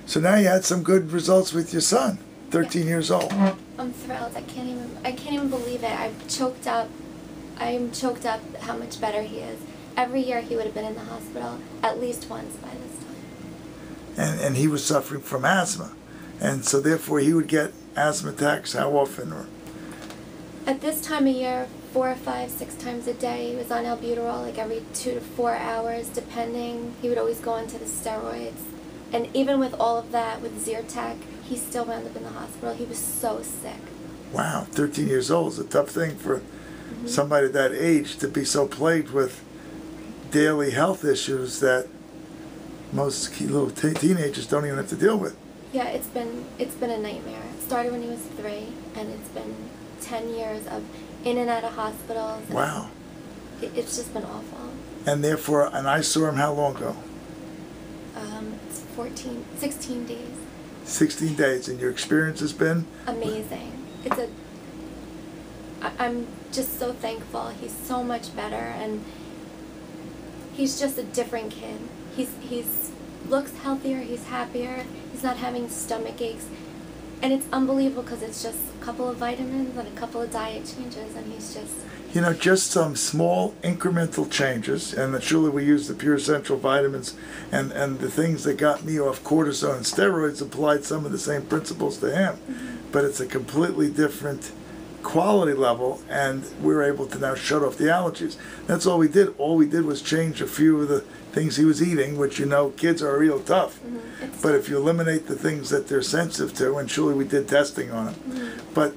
So now you had some good results with your son, 13 years old. I'm thrilled. I can't even believe it. I'm choked up how much better he is. Every year he would have been in the hospital at least once by this time. And he was suffering from asthma. And so therefore he would get asthma attacks how often? Or at this time of year, 4 or 5, 6 times a day. He was on albuterol like every 2 to 4 hours depending. He would always go into the steroids. And even with all of that, with Zyrtec, he still wound up in the hospital. He was so sick. Wow, 13 years old is a tough thing for somebody that age to be so plagued with daily health issues that most little teenagers don't even have to deal with. Yeah, it's been a nightmare. It started when he was 3, and it's been 10 years of in and out of hospitals. Wow. It's just been awful. And therefore, and I saw him how long ago? It's 16 days. 16 days, and your experience has been? Amazing. I'm just so thankful. He's so much better, and he's just a different kid. He's looks healthier, he's happier, he's not having stomach aches, and it's unbelievable because it's just a couple of vitamins and a couple of diet changes, and he's just... You know, just some small incremental changes, and surely we use the pure essential vitamins and the things that got me off cortisone and steroids applied some of the same principles to him. But it's a completely different quality level, and we were able to now shut off the allergies. That's all we did. All we did was change a few of the things he was eating, which, you know, kids are real tough. But if you eliminate the things that they're sensitive to, and surely we did testing on them. But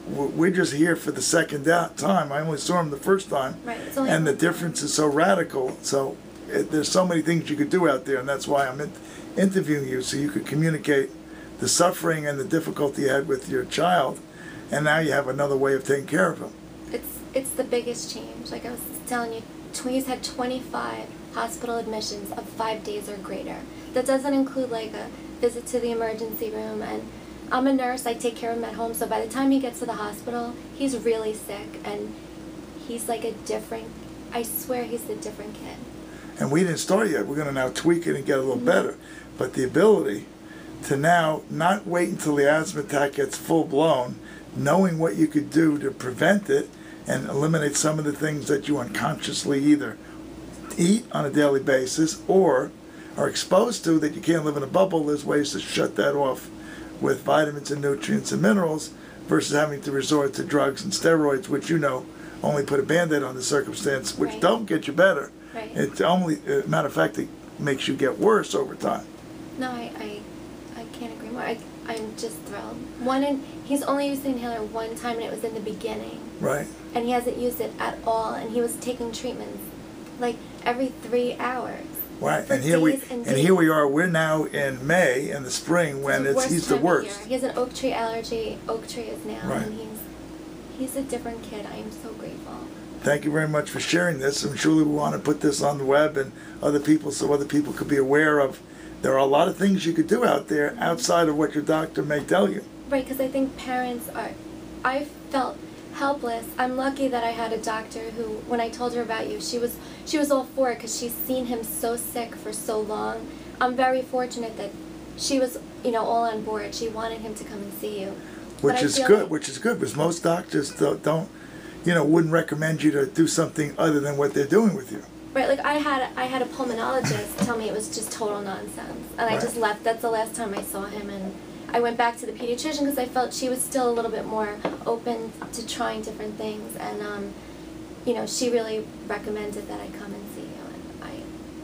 we're just here for the second time. I only saw him the first time. Right. And the difference is so radical. So there's so many things you could do out there, and that's why I'm interviewing you, so you could communicate the suffering and the difficulty you had with your child, and now you have another way of taking care of him. It's the biggest change. Like I was telling you, he's had 25 hospital admissions of 5 days or greater. That doesn't include like a visit to the emergency room, and I'm a nurse, I take care of him at home, so by the time he gets to the hospital, he's really sick, and he's like a different, I swear he's a different kid. And we didn't start yet. We're going to now tweak it and get a little better. But the ability to now not wait until the asthma attack gets full-blown, knowing what you could do to prevent it and eliminate some of the things that you unconsciously either eat on a daily basis or are exposed to that you can't live in a bubble. There's ways to shut that off with vitamins and nutrients and minerals versus having to resort to drugs and steroids, which, you know, only put a Band-Aid on the circumstance, which don't get you better. Right. It only, matter of fact, it makes you get worse over time. No, I can't agree more. I'm just thrilled. He's only used the inhaler one time, and it was in the beginning. Right. And he hasn't used it at all, and he was taking treatments like every 3 hours. Right, and here we are. We're now in May in the spring when he's the worst. He has an oak tree allergy. Oak tree is now, right. And he's a different kid. I am so grateful. Thank you very much for sharing this. I'm sure we want to put this on the web and other people, so other people could be aware of. There are a lot of things you could do out there outside of what your doctor may tell you. Right, because I think parents are. I felt helpless. I'm lucky that I had a doctor who, when I told her about you, she was all for it because she's seen him so sick for so long. I'm very fortunate that she was, you know, all on board. She wanted him to come and see you. Which is good, because most doctors don't, you know, wouldn't recommend you to do something other than what they're doing with you. Right, like I had a pulmonologist tell me it was just total nonsense, and I just left. That's the last time I saw him, and I went back to the pediatrician because I felt she was still a little bit more open to trying different things, and you know, she really recommended that I come and see you, and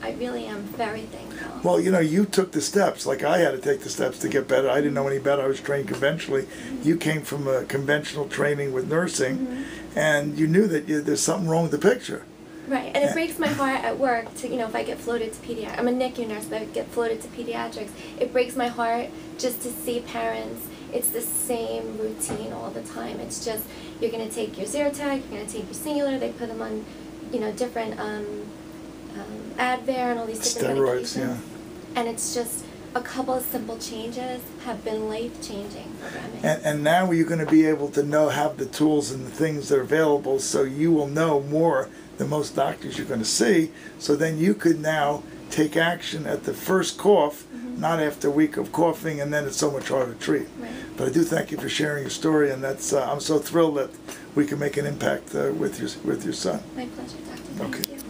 I really am very thankful. Well, you know, you took the steps. Like I had to take the steps to get better. I didn't know any better. I was trained conventionally. You came from a conventional training with nursing, and you knew that there's something wrong with the picture. Right, and it breaks my heart at work to, you know, if I get floated to pediatrics. I'm a NICU nurse, but I get floated to pediatrics. It breaks my heart just to see parents. It's the same routine all the time. It's just, you're going to take your Zyrtec, you're going to take your singular. They put them on, you know, different Advair and all these different steroids, medications. And it's just a couple of simple changes have been life-changing for them. And now you're going to be able to have the tools and the things that are available, so you will know more than most doctors you're going to see. So then you could now take action at the first cough not after a week of coughing, and then it's so much harder to treat. Right. But I do thank you for sharing your story, and that's I'm so thrilled that we can make an impact with your son. My pleasure, Doctor. Thank Okay. you.